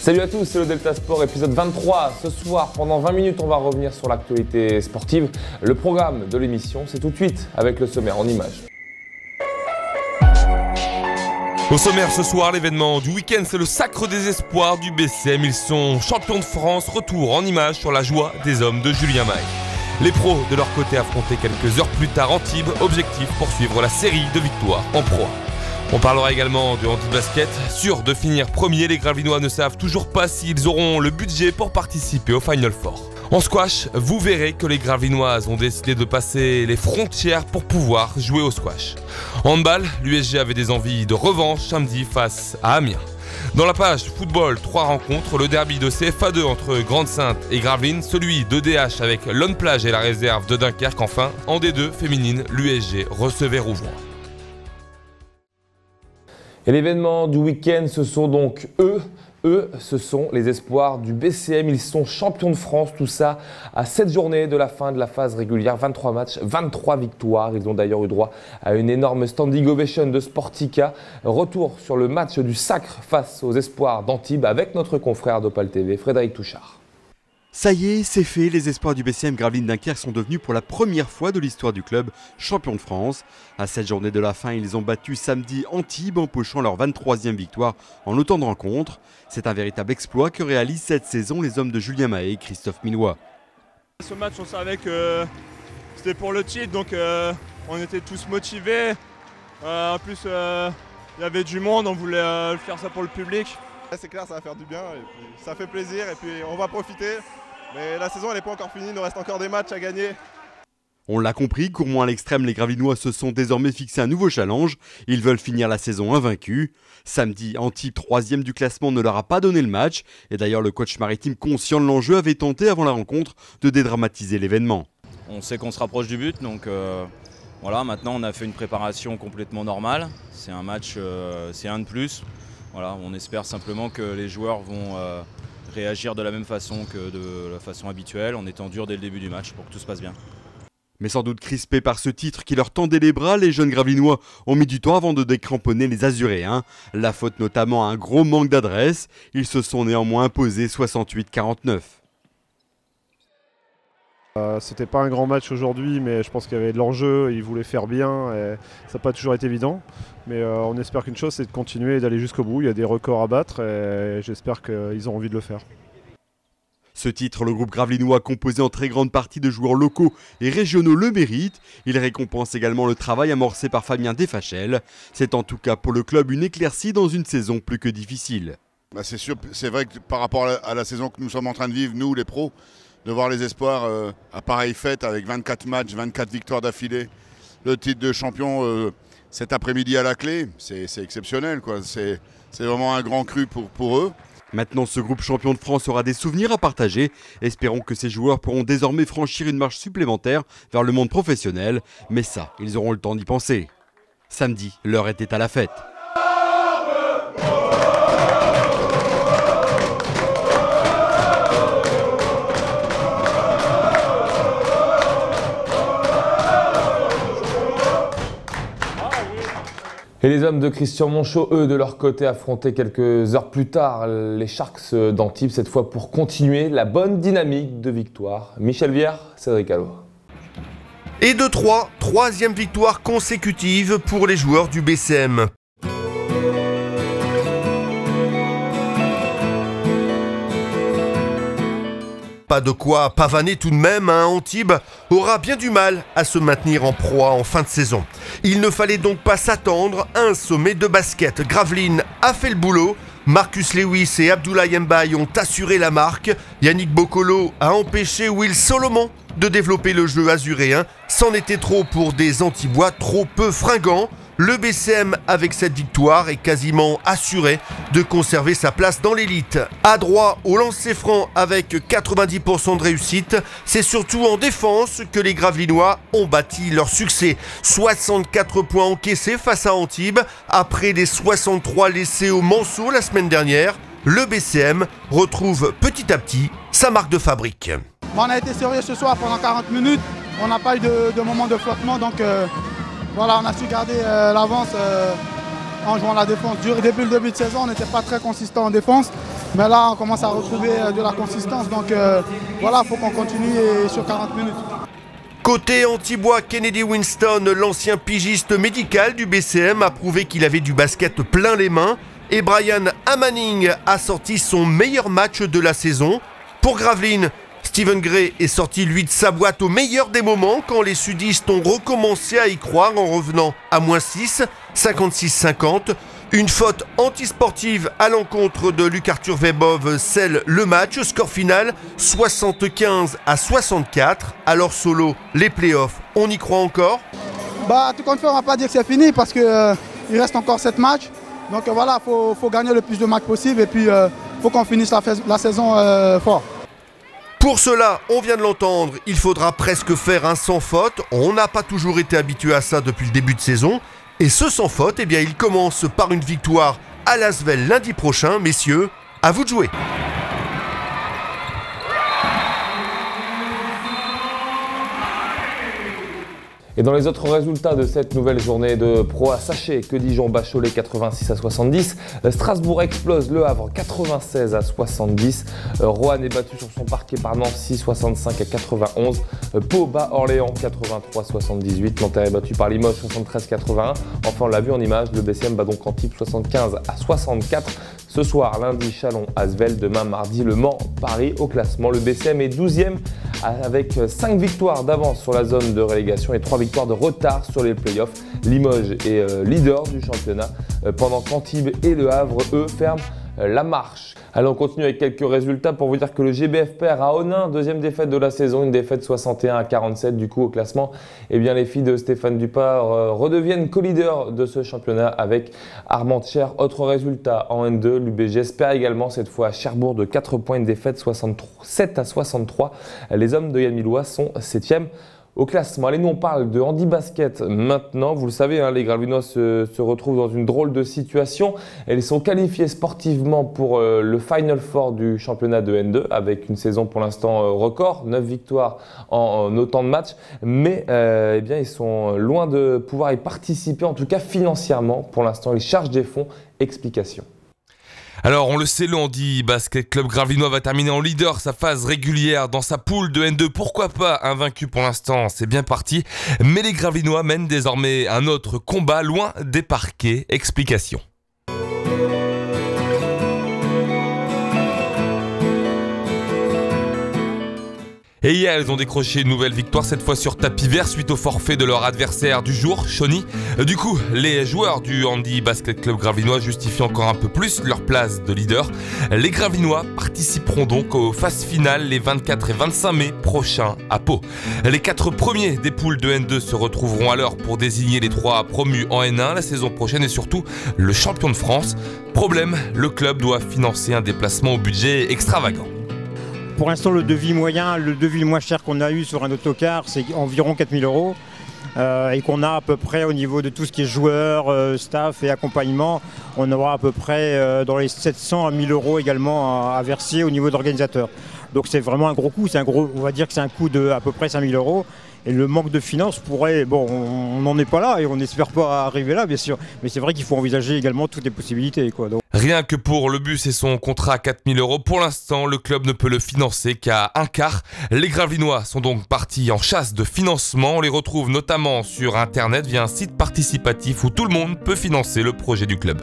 Salut à tous, c'est le Delta Sport, épisode 23. Ce soir, pendant 20 minutes, on va revenir sur l'actualité sportive. Le programme de l'émission, c'est tout de suite avec le sommaire en images. Au sommaire ce soir, l'événement du week-end, c'est le sacre des espoirs du BCM. Ils sont champions de France. Retour en images sur la joie des hommes de Julien Maille. Les pros, de leur côté, affrontés quelques heures plus tard Antibes. Objectif, poursuivre la série de victoires en Pro A. On parlera également du handi-basket. Sûr de finir premier, les Gravelinois ne savent toujours pas s'ils auront le budget pour participer au Final Four. En squash, vous verrez que les Gravelinoises ont décidé de passer les frontières pour pouvoir jouer au squash. Handball, l'USG avait des envies de revanche samedi face à Amiens. Dans la page football, 3 rencontres, le derby de CFA2 entre Grande-Synthe et Gravelines, celui de DH avec Lone Plage et la réserve de Dunkerque. Enfin, en D2 féminine, l'USG recevait Rougeois. Et l'événement du week-end, ce sont donc eux, ce sont les espoirs du BCM. Ils sont champions de France, tout ça à 7 journées de la fin de la phase régulière. 23 matchs, 23 victoires. Ils ont d'ailleurs eu droit à une énorme standing ovation de Sportica. Retour sur le match du sacre face aux espoirs d'Antibes avec notre confrère d'Opal TV, Frédéric Touchard. Ça y est, c'est fait, les espoirs du BCM Gravelines Dunkerque sont devenus pour la première fois de l'histoire du club champions de France. À cette journée de la fin, ils ont battu samedi Antibes en pochant leur 23e victoire en autant de rencontres. C'est un véritable exploit que réalisent cette saison les hommes de Julien Mahé et Christophe Millois. Ce match, on savait que c'était pour le titre, donc on était tous motivés. En plus, il y avait du monde, on voulait faire ça pour le public. C'est clair, ça va faire du bien, et puis ça fait plaisir et puis on va profiter. Mais la saison elle n'est pas encore finie, il nous reste encore des matchs à gagner. On l'a compris, gourmands à l'extrême, les Gravelinois se sont désormais fixés un nouveau challenge. Ils veulent finir la saison invaincus. Samedi, Antibes, 3e du classement, ne leur a pas donné le match. Et d'ailleurs, le coach maritime, conscient de l'enjeu, avait tenté avant la rencontre de dédramatiser l'événement. On sait qu'on se rapproche du but, donc voilà, maintenant on a fait une préparation complètement normale. C'est un match, c'est un de plus. Voilà, on espère simplement que les joueurs vont réagir de la même façon que de la façon habituelle, en étant durs dès le début du match pour que tout se passe bien. Mais sans doute crispés par ce titre qui leur tendait les bras, les jeunes Gravelinois ont mis du temps avant de décramponner les Azuréens. La faute notamment à un gros manque d'adresse. Ils se sont néanmoins imposés 68-49. C'était pas un grand match aujourd'hui, mais je pense qu'il y avait de l'enjeu, ils voulaient faire bien, et ça n'a pas toujours été évident. Mais on espère qu'une chose, c'est de continuer et d'aller jusqu'au bout. Il y a des records à battre et j'espère qu'ils ont envie de le faire. Ce titre, le groupe gravelinois, composé en très grande partie de joueurs locaux et régionaux, le mérite. Il récompense également le travail amorcé par Fabien Desfachelles. C'est en tout cas pour le club une éclaircie dans une saison plus que difficile. C'est sûr, c'est vrai que par rapport à la saison que nous sommes en train de vivre, nous les pros, de voir les espoirs à pareille fête avec 24 matchs, 24 victoires d'affilée, le titre de champion cet après-midi à la clé, c'est exceptionnel, quoi. C'est vraiment un grand cru pour eux. Maintenant, ce groupe champion de France aura des souvenirs à partager. Espérons que ces joueurs pourront désormais franchir une marche supplémentaire vers le monde professionnel. Mais ça, ils auront le temps d'y penser. Samedi, l'heure était à la fête. Et les hommes de Christian Monchot, eux, de leur côté, affrontaient quelques heures plus tard les Sharks d'Antibes, cette fois pour continuer la bonne dynamique de victoire. Michel Viard, Cédric Allo. Et de 3e victoire consécutive pour les joueurs du BCM. Pas de quoi pavaner tout de même, Antibes aura bien du mal à se maintenir en proie en fin de saison. Il ne fallait donc pas s'attendre à un sommet de basket. Gravelines a fait le boulot, Marcus Lewis et Abdoulaye Mbaye ont assuré la marque, Yannick Bokolo a empêché Will Solomon de développer le jeu azuréen. C'en était trop pour des Antibois trop peu fringants. Le BCM, avec cette victoire, est quasiment assuré de conserver sa place dans l'élite. À droit au lancer franc avec 90% de réussite, c'est surtout en défense que les Gravelinois ont bâti leur succès. 64 points encaissés face à Antibes, après les 63 laissés au Manceau la semaine dernière. Le BCM retrouve petit à petit sa marque de fabrique. On a été sérieux ce soir pendant 40 minutes, on n'a pas eu de moment de flottement, donc voilà, on a su garder l'avance en jouant la défense dure. Depuis le début de saison, on n'était pas très consistant en défense, Mais là, on commence à retrouver de la consistance. Donc voilà, il faut qu'on continue sur 40 minutes. Côté Antibois, Kennedy Winston, l'ancien pigiste médical du BCM, a prouvé qu'il avait du basket plein les mains. Et Brian Amanning a sorti son meilleur match de la saison. Pour Gravelines, Steven Gray est sorti lui de sa boîte au meilleur des moments quand les sudistes ont recommencé à y croire en revenant à -6, 56-50. Une faute antisportive à l'encontre de Luc Arthur Vebov scelle le match. Score final 75-64. Alors Solo, les playoffs, on y croit encore? Tout compte fait, on ne va pas dire que c'est fini parce qu'il reste encore 7 matchs. Donc voilà, il faut gagner le plus de matchs possible et puis il faut qu'on finisse la saison fort. Pour cela, on vient de l'entendre, il faudra presque faire un sans faute. On n'a pas toujours été habitué à ça depuis le début de saison. Et ce sans faute, eh bien, il commence par une victoire à l'Asvel lundi prochain. Messieurs, à vous de jouer. Et dans les autres résultats de cette nouvelle journée de Pro A, sachez que Dijon bat Cholet 86-70, Strasbourg explose Le Havre 96-70, Roanne est battu sur son parquet par Nancy 65-91, Pau bat Orléans 83-78, Nanterre est battu par Limoges 73-81. Enfin, on l'a vu en image, le BCM bat donc Antibes 75-64. Ce soir, lundi, Chalon, Asvel, demain, mardi, Le Mans, Paris. Au classement, le BCM est 12e avec 5 victoires d'avance sur la zone de relégation et 3 victoires de retard sur les playoffs. Limoges est leader du championnat, pendant qu'Antibes et Le Havre, eux, ferment la marche. Allez, on continue avec quelques résultats pour vous dire que le GBF perd à Onin, deuxième défaite de la saison, une défaite 61-47. Du coup, au classement, eh bien, les filles de Stéphane Dupart redeviennent co-leaders de ce championnat avec Armentières. Autre résultat en N2, l'UBGS perd également cette fois à Cherbourg de 4 points, une défaite 67-63. Les hommes de Yann Millois sont 7e. Au classement, allez, nous on parle de handi-basket maintenant. Vous le savez, hein, les Gravelinois se retrouvent dans une drôle de situation. Ils sont qualifiés sportivement pour le Final Four du championnat de N2 avec une saison pour l'instant record, 9 victoires en autant de matchs. Mais eh bien, ils sont loin de pouvoir y participer, en tout cas financièrement. Pour l'instant, ils chargent des fonds. Explication. Alors, on le sait, le Handi Basket Club Gravelinois va terminer en leader sa phase régulière dans sa poule de N2. Pourquoi pas invaincu pour l'instant, c'est bien parti. Mais les Gravelinois mènent désormais un autre combat loin des parquets. Explication. Et hier, ils ont décroché une nouvelle victoire, cette fois sur tapis vert, suite au forfait de leur adversaire du jour, Chauny. Du coup, les joueurs du Handi Basket Club Gravelinois justifient encore un peu plus leur place de leader. Les Gravelinois participeront donc aux phases finales les 24 et 25 mai prochains à Pau. Les 4 premiers des poules de N2 se retrouveront alors pour désigner les 3 promus en N1 la saison prochaine et surtout le champion de France. Problème, le club doit financer un déplacement au budget extravagant. Pour l'instant, le devis moyen, le devis le moins cher qu'on a eu sur un autocar, c'est environ 4 000 €. Et qu'on a à peu près au niveau de tout ce qui est joueurs, staff et accompagnement, on aura à peu près dans les 700 à 1 000 € également à verser au niveau de l'organisateur. Donc c'est vraiment un gros coût, on va dire que c'est un coût de à peu près 5 000 €. Et le manque de finances pourrait, bon, on n'en est pas là et on n'espère pas arriver là bien sûr, mais c'est vrai qu'il faut envisager également toutes les possibilités, quoi. Donc... Rien que pour le bus et son contrat à 4 000 €, pour l'instant, le club ne peut le financer qu'à un quart. Les Gravelinois sont donc partis en chasse de financement. On les retrouve notamment sur Internet via un site participatif où tout le monde peut financer le projet du club.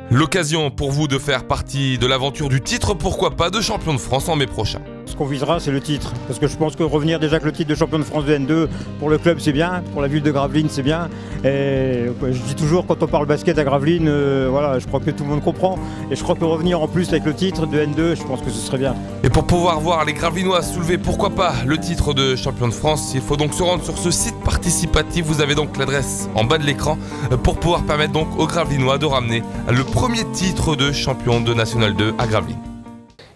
L'occasion pour vous de faire partie de l'aventure du titre, pourquoi pas, de champion de France en mai prochain. Ce qu'on visera, c'est le titre. Parce que je pense que revenir déjà avec le titre de champion de France de N2, pour le club, c'est bien. Pour la ville de Gravelines, c'est bien. Et je dis toujours, quand on parle basket à Gravelines, voilà, je crois que tout le monde comprend. Et je crois que revenir en plus avec le titre de N2, je pense que ce serait bien. Et pour pouvoir voir les Gravelinois soulever, pourquoi pas, le titre de champion de France, il faut donc se rendre sur ce site participatif. Vous avez donc l'adresse en bas de l'écran pour pouvoir permettre donc aux Gravelinois de ramener le premier titre de champion de National 2 à Gravelines.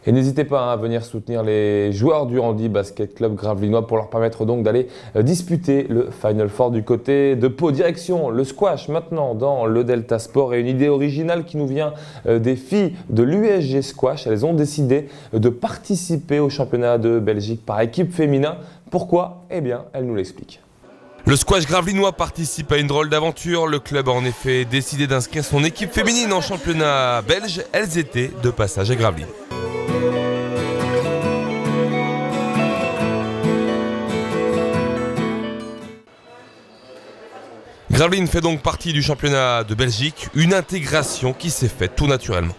Et n'hésitez pas à venir soutenir les joueurs du Handi Basket Club Gravelinois pour leur permettre donc d'aller disputer le Final Four du côté de Pau. Direction le squash maintenant dans le Delta Sport et une idée originale qui nous vient des filles de l'USG Squash. Elles ont décidé de participer au championnat de Belgique par équipe féminin. Pourquoi? Eh bien, elles nous l'expliquent. Le squash gravelinois participe à une drôle d'aventure. Le club a en effet décidé d'inscrire son équipe féminine en championnat belge. Elles étaient de passage à Gravelines. Gravelines fait donc partie du championnat de Belgique, une intégration qui s'est faite tout naturellement.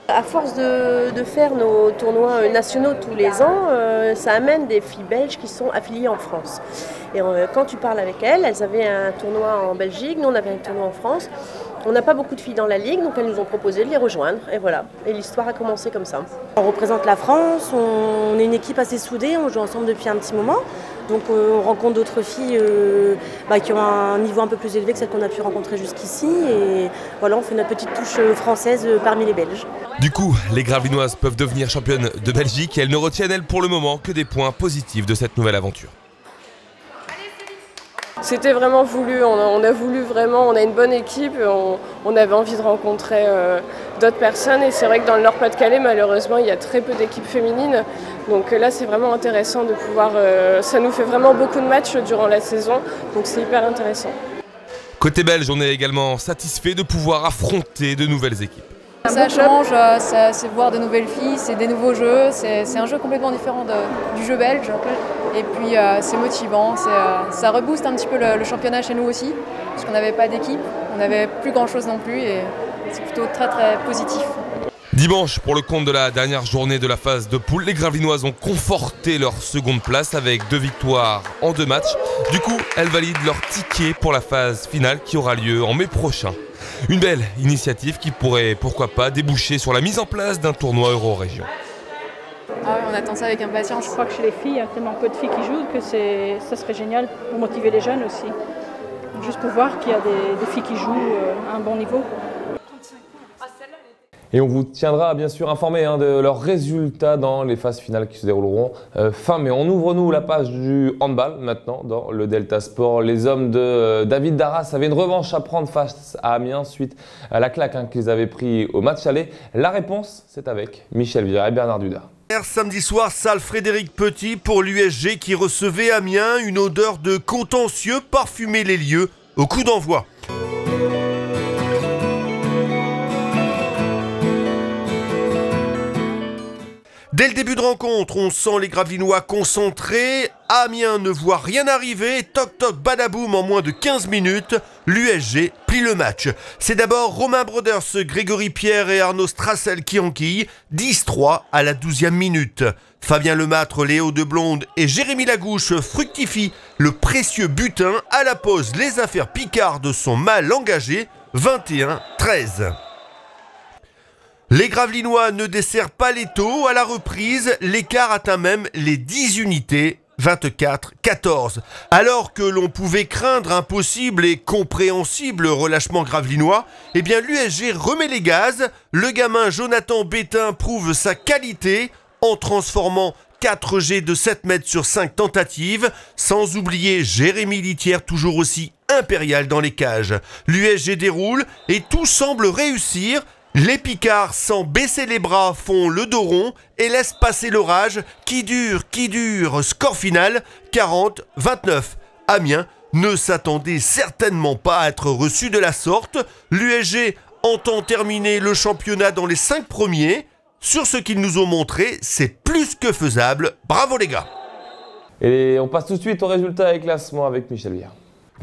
À force de faire nos tournois nationaux tous les ans, ça amène des filles belges qui sont affiliées en France. Et quand tu parles avec elles avaient un tournoi en Belgique, nous on avait un tournoi en France. On n'a pas beaucoup de filles dans la ligue, donc elles nous ont proposé de les rejoindre. Et voilà, et l'histoire a commencé comme ça. On représente la France, on est une équipe assez soudée, on joue ensemble depuis un petit moment. Donc on rencontre d'autres filles qui ont un niveau un peu plus élevé que celles qu'on a pu rencontrer jusqu'ici. Et voilà, on fait notre petite touche française parmi les Belges. Du coup, les Gravelinoises peuvent devenir championnes de Belgique et elles ne retiennent, elles, pour le moment, que des points positifs de cette nouvelle aventure. C'était vraiment voulu, on a voulu vraiment, on a une bonne équipe, on avait envie de rencontrer d'autres personnes et c'est vrai que dans le Nord-Pas-de-Calais, malheureusement, il y a très peu d'équipes féminines. Donc là, c'est vraiment intéressant de pouvoir, ça nous fait vraiment beaucoup de matchs durant la saison, donc c'est hyper intéressant. Côté belge, on est également satisfait de pouvoir affronter de nouvelles équipes. Ça change, c'est voir de nouvelles filles, c'est des nouveaux jeux, c'est un jeu complètement différent du jeu belge. Et puis c'est motivant, ça rebooste un petit peu le championnat chez nous aussi, parce qu'on n'avait pas d'équipe, on n'avait plus grand chose non plus et c'est plutôt très très positif. Dimanche, pour le compte de la dernière journée de la phase de poule, les Gravelinoises ont conforté leur seconde place avec 2 victoires en 2 matchs. Du coup, elles valident leur ticket pour la phase finale qui aura lieu en mai prochain. Une belle initiative qui pourrait, pourquoi pas, déboucher sur la mise en place d'un tournoi Euro-Région. Ah ouais, on attend ça avec impatience. Je crois que chez les filles, il y a tellement peu de filles qui jouent que ça serait génial pour motiver les jeunes aussi. Juste pour voir qu'il y a des filles qui jouent à un bon niveau. Et on vous tiendra bien sûr informé de leurs résultats dans les phases finales qui se dérouleront fin mai. On ouvre nous la page du handball maintenant dans le Delta Sport. Les hommes de David Darras avaient une revanche à prendre face à Amiens suite à la claque qu'ils avaient pris au match aller. La réponse, c'est avec Michel Vira et Bernard Duda. Samedi soir, salle Frédéric Petit pour l'USG qui recevait Amiens. Une odeur de contentieux parfumait les lieux au coup d'envoi. Dès le début de rencontre, on sent les Gravelinois concentrés. Amiens ne voit rien arriver. Toc toc badaboum en moins de 15 minutes. L'USG plie le match. C'est d'abord Romain Broders, Grégory Pierre et Arnaud Strassel qui enquillent. 10-3 à la 12e minute. Fabien Lemâtre, Léo Deblonde et Jérémy Lagouche fructifient le précieux butin. À la pause, les affaires picardes sont mal engagées. 21-13. Les Gravelinois ne desserrent pas les taux. À la reprise, l'écart atteint même les 10 unités, 24-14. Alors que l'on pouvait craindre un possible et compréhensible relâchement gravelinois, eh bien l'USG remet les gaz. Le gamin Jonathan Bétain prouve sa qualité en transformant 4 jets de 7 mètres sur 5 tentatives, sans oublier Jérémy Litière, toujours aussi impérial dans les cages. L'USG déroule et tout semble réussir. Les Picards, sans baisser les bras, font le dos rond et laissent passer l'orage qui dure. Score final, 40-29. Amiens ne s'attendait certainement pas à être reçu de la sorte. L'USG entend terminer le championnat dans les 5 premiers. Sur ce qu'ils nous ont montré, c'est plus que faisable. Bravo les gars. Et on passe tout de suite au résultat et classement avec Michel Vira.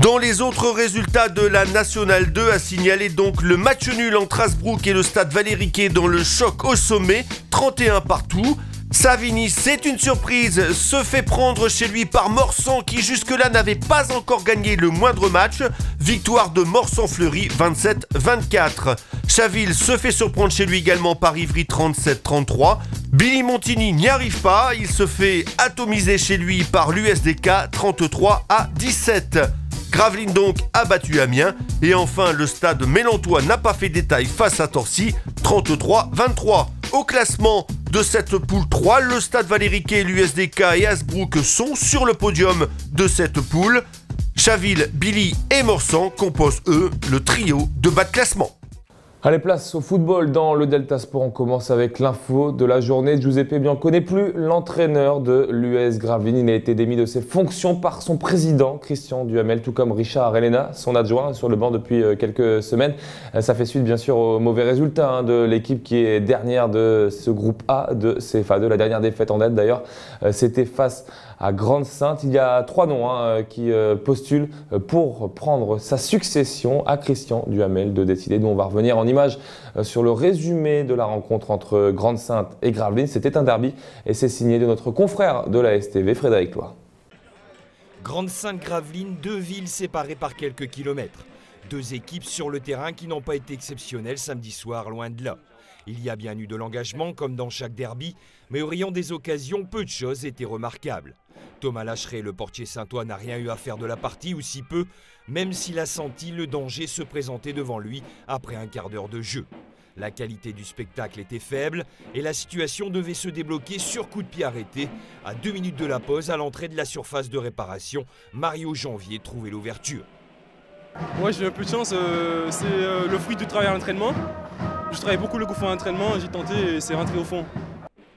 Dans les autres résultats de la Nationale 2, à signaler donc le match nul entre Asbrook et le Stade Valéry-Quay dans le choc au sommet, 31 partout. Savigny, c'est une surprise, se fait prendre chez lui par Morsan qui jusque-là n'avait pas encore gagné le moindre match. Victoire de Morsan-Fleury, 27-24. Chaville se fait surprendre chez lui également par Ivry, 37-33. Billy Montigny n'y arrive pas, il se fait atomiser chez lui par l'USDK, 33-17. Gravelines donc a battu Amiens. Et enfin, le stade Mélantois n'a pas fait détail face à Torcy, 33-23. Au classement de cette poule 3, le stade Valéry-Quay, l'USDK et Asbrook sont sur le podium de cette poule. Chaville, Billy et Morsan composent, eux, le trio de bas de classement. Allez, place au football dans le Delta Sport. On commence avec l'info de la journée. Giuseppe Bianco n'est plus l'entraîneur de l'US Gravelines. Il a été démis de ses fonctions par son président, Christian Duhamel, tout comme Richard Arellena, son adjoint, sur le banc depuis quelques semaines. Ça fait suite, bien sûr, aux mauvais résultats de l'équipe qui est dernière de ce groupe A de CFA2. La dernière défaite en date, d'ailleurs, c'était face à Grande-Synthe. Il y a 3 noms qui postulent pour prendre sa succession à Christian Duhamel de décider. Nous, on va revenir en image sur le résumé de la rencontre entre Grande-Synthe et Gravelines. C'était un derby et c'est signé de notre confrère de la STV, Frédéric Loy. Grande-Synthe-Gravelines, 2 villes séparées par quelques kilomètres. 2 équipes sur le terrain qui n'ont pas été exceptionnelles samedi soir, loin de là. Il y a bien eu de l'engagement, comme dans chaque derby, mais au rayon des occasions, peu de choses étaient remarquables. Thomas Lacheret, le portier saintois, n'a rien eu à faire de la partie, ou si peu, même s'il a senti le danger se présenter devant lui après un quart d'heure de jeu. La qualité du spectacle était faible et la situation devait se débloquer sur coup de pied arrêté. À 2 minutes de la pause, à l'entrée de la surface de réparation, Mario Janvier trouvait l'ouverture. Moi j'ai eu un peu de chance, c'est le fruit du travail à l'entraînement. Je travaille beaucoup le coup franc à l'entraînement, j'ai tenté et c'est rentré au fond.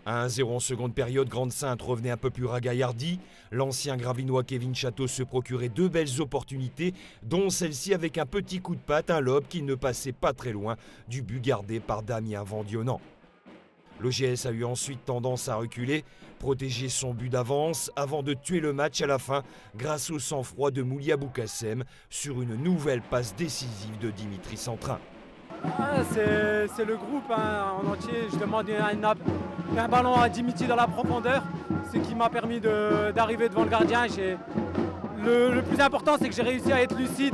À 1-0 en seconde période, Grande-Synthe revenait un peu plus ragaillardi. L'ancien Gravelinois Kevin Chateau se procurait 2 belles opportunités, dont celle-ci avec un petit coup de patte, un lob qui ne passait pas très loin du but gardé par Damien Vandionant. L'OGS a eu ensuite tendance à reculer, protéger son but d'avance avant de tuer le match à la fin grâce au sang-froid de Moulia Boukassem sur une nouvelle passe décisive de Dimitri Centrin. C'est le groupe en entier. Je demande un ballon à Dimitri dans la profondeur, ce qui m'a permis d'arriver devant le gardien. Le plus important, c'est que j'ai réussi à être lucide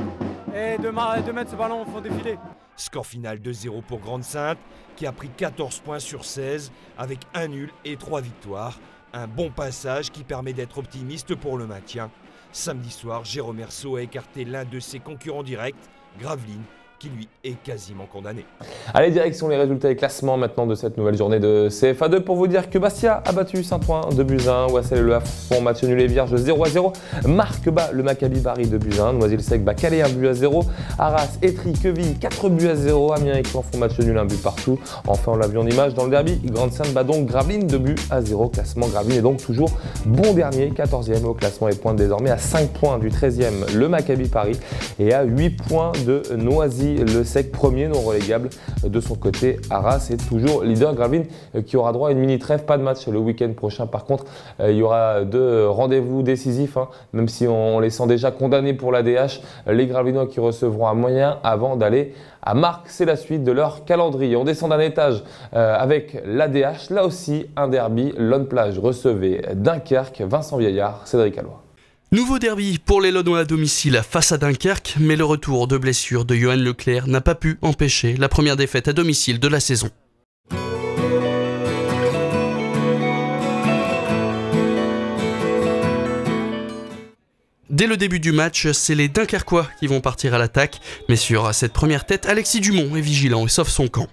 et de mettre ce ballon au fond des filets. Score final 2-0 pour Grande-Synthe, qui a pris 14 points sur 16 avec 1 nul et 3 victoires. Un bon passage qui permet d'être optimiste pour le maintien. Samedi soir, Jérôme Hersault a écarté l'un de ses concurrents directs, Gravelines, qui lui est quasiment condamné. Allez, direction les résultats et classements maintenant de cette nouvelle journée de CFA2 pour vous dire que Bastia a battu Saint-Ouen 2-1, Wassel et Le Havre font match nul et vierge 0-0, Marc bat le Maccabi Paris 2-1, Noisy-le-Sec bat Calais 1-0, Arras, Étry, Quevilly 4-0, Amiens et Caen font match nul 1 but partout. Enfin, on l'a vu en image dans le derby, Grande-Synthe bat donc Gravelines 2-0, classement Gravelines est donc toujours bon dernier, 14e au classement et pointe désormais à 5 points du 13e le Maccabi Paris et à 8 points de Noisy-le-Sec, premier non relégable. De son côté, Arras est toujours leader. Gravelines qui aura droit à une mini trêve, pas de match le week-end prochain. Par contre, il y aura 2 rendez-vous décisifs, même si on les sent déjà condamnés pour l'ADH. Les Gravelinois qui recevront un moyen avant d'aller à Marc. C'est la suite de leur calendrier. On descend d'un étage avec l'ADH. Là aussi, un derby. Lone Plage recevait Dunkerque. Vincent Vieillard, Cédric Alloy. Nouveau derby pour les Launois à domicile face à Dunkerque, mais le retour de blessure de Johan Leclerc n'a pas pu empêcher la première défaite à domicile de la saison. Dès le début du match, c'est les Dunkerquois qui vont partir à l'attaque, mais sur cette première tête, Alexis Dumont est vigilant et sauve son camp.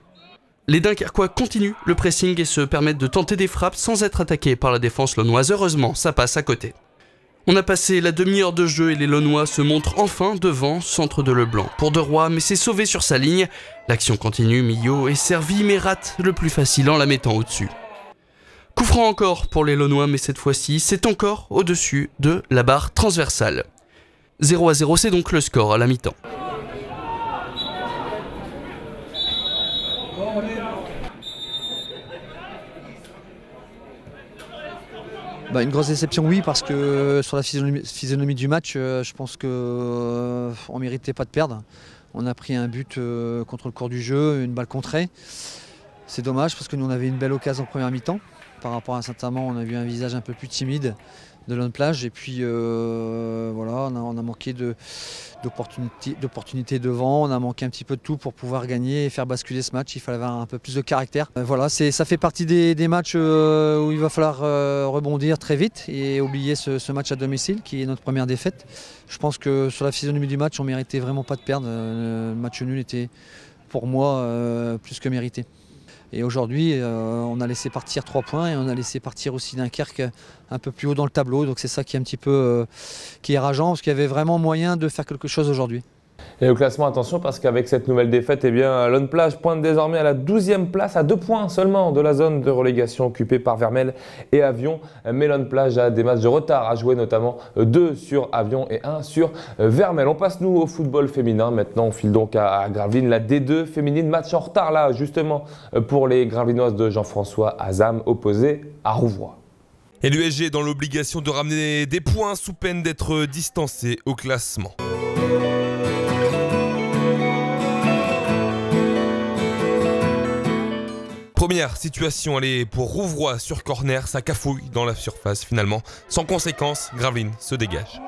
Les Dunkerquois continuent le pressing et se permettent de tenter des frappes sans être attaqués par la défense launoise. Heureusement, ça passe à côté. On a passé la demi-heure de jeu et les Launois se montrent enfin devant, centre de Leblanc pour De Roy, mais c'est sauvé sur sa ligne. L'action continue, Millot est servi mais rate le plus facile en la mettant au-dessus. Coup franc encore pour les Launois, mais cette fois-ci, c'est encore au-dessus de la barre transversale. 0-0, c'est donc le score à la mi-temps. Une grosse déception, oui, parce que sur la physionomie du match, je pense qu'on ne méritait pas de perdre. On a pris un but contre le cours du jeu, une balle contrée. C'est dommage parce que nous on avait une belle occasion en première mi-temps. Par rapport à Saint-Amand, on a vu un visage un peu plus timide de Lone Plage. Et puis voilà, on a manqué d'opportunités devant, on a manqué un petit peu de tout pour pouvoir gagner et faire basculer ce match. Il fallait avoir un peu plus de caractère. Voilà, ça fait partie des matchs où il va falloir rebondir très vite et oublier ce match à domicile qui est notre première défaite. Je pense que sur la physionomie du match, on ne méritait vraiment pas de perdre. Le match nul était pour moi plus que mérité. Et aujourd'hui, on a laissé partir 3 points et on a laissé partir aussi Dunkerque un peu plus haut dans le tableau. Donc c'est ça qui est un petit peu qui est rageant parce qu'il y avait vraiment moyen de faire quelque chose aujourd'hui. Et au classement, attention, parce qu'avec cette nouvelle défaite, eh bien, Lone Plage pointe désormais à la 12e place, à 2 points seulement de la zone de relégation occupée par Vermel et Avion. Mais Lone Plage a des matchs de retard à jouer, notamment 2 sur Avion et 1 sur Vermel. On passe, nous, au football féminin. Maintenant, on file donc à Gravelines, la D2 féminine. Match en retard, là, justement, pour les Gravelinoises de Jean-François Azam, opposé à Rouvroy. Et l'USG est dans l'obligation de ramener des points sous peine d'être distancé au classement. Première situation, elle est pour Rouvroy sur corner, ça cafouille dans la surface finalement. Sans conséquence, Gravelines se dégage.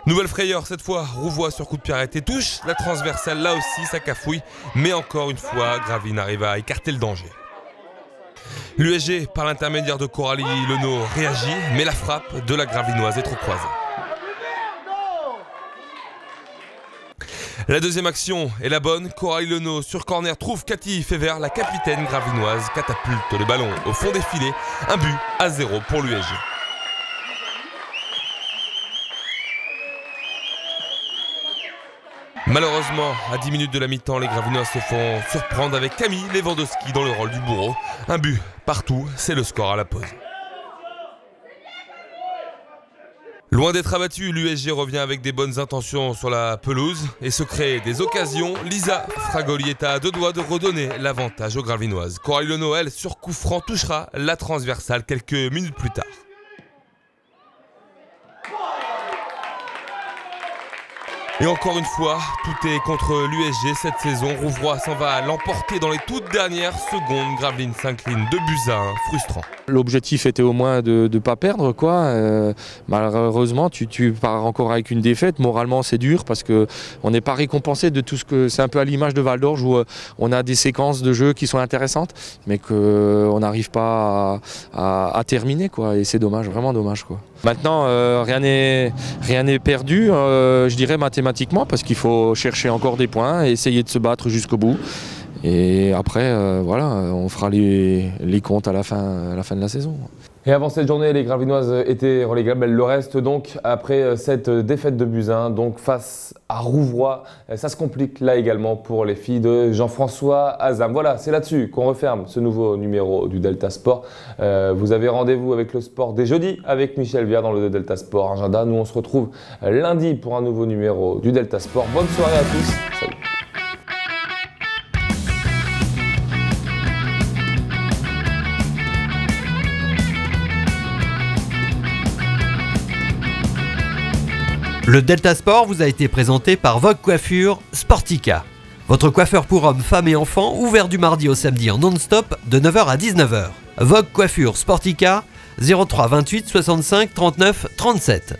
Nouvelle frayeur cette fois, Rouvroy sur coup de pied arrêté touche, la transversale là aussi ça cafouille, mais encore une fois Gravelines arrive à écarter le danger. L'USG par l'intermédiaire de Coralie Leno réagit, mais la frappe de la Gravelinoise est trop croisée. La deuxième action est la bonne. Coralie Leno sur corner trouve Cathy Févert, la capitaine gravelinoise, catapulte le ballon au fond des filets. 1-0 pour l'USG. Malheureusement, à 10 minutes de la mi-temps, les Gravelinoises se font surprendre avec Camille Lewandowski dans le rôle du bourreau. 1 but partout, c'est le score à la pause. Loin d'être abattu, l'USG revient avec des bonnes intentions sur la pelouse et se crée des occasions. Lisa Fragoli est à 2 doigts de redonner l'avantage aux Gravelinoises. Coralie Leno, elle, sur coup franc, touchera la transversale quelques minutes plus tard. Et encore une fois, tout est contre l'USG cette saison. Rouvroy s'en va l'emporter dans les toutes dernières secondes. Gravelines s'incline 2-1, frustrant. L'objectif était au moins de ne pas perdre, quoi. Malheureusement, tu pars encore avec une défaite. Moralement, c'est dur parce qu'on n'est pas récompensé de tout ce que... C'est un peu à l'image de Val d'Orge où on a des séquences de jeu qui sont intéressantes, mais qu'on n'arrive pas à terminer, quoi. Et c'est dommage, vraiment dommage, quoi. Maintenant, rien n'est perdu, je dirais mathématiquement, parce qu'il faut chercher encore des points et essayer de se battre jusqu'au bout. Et après, voilà, on fera les comptes à la fin de la saison. Et avant cette journée, les Gravelinoises étaient relégables. Elles le restent donc après cette défaite de Buzyn, donc face à Rouvroy. Ça se complique là également pour les filles de Jean-François Azam. Voilà, c'est là-dessus qu'on referme ce nouveau numéro du Delta Sport. Vous avez rendez-vous avec le sport dès jeudi avec Michel Viard dans le Delta Sport Agenda. Nous, on se retrouve lundi pour un nouveau numéro du Delta Sport. Bonne soirée à tous. Salut. Le Delta Sport vous a été présenté par Vogue Coiffure Sportica. Votre coiffeur pour hommes, femmes et enfants, ouvert du mardi au samedi en non-stop de 9h à 19h. Vogue Coiffure Sportica, 03 28 65 39 37.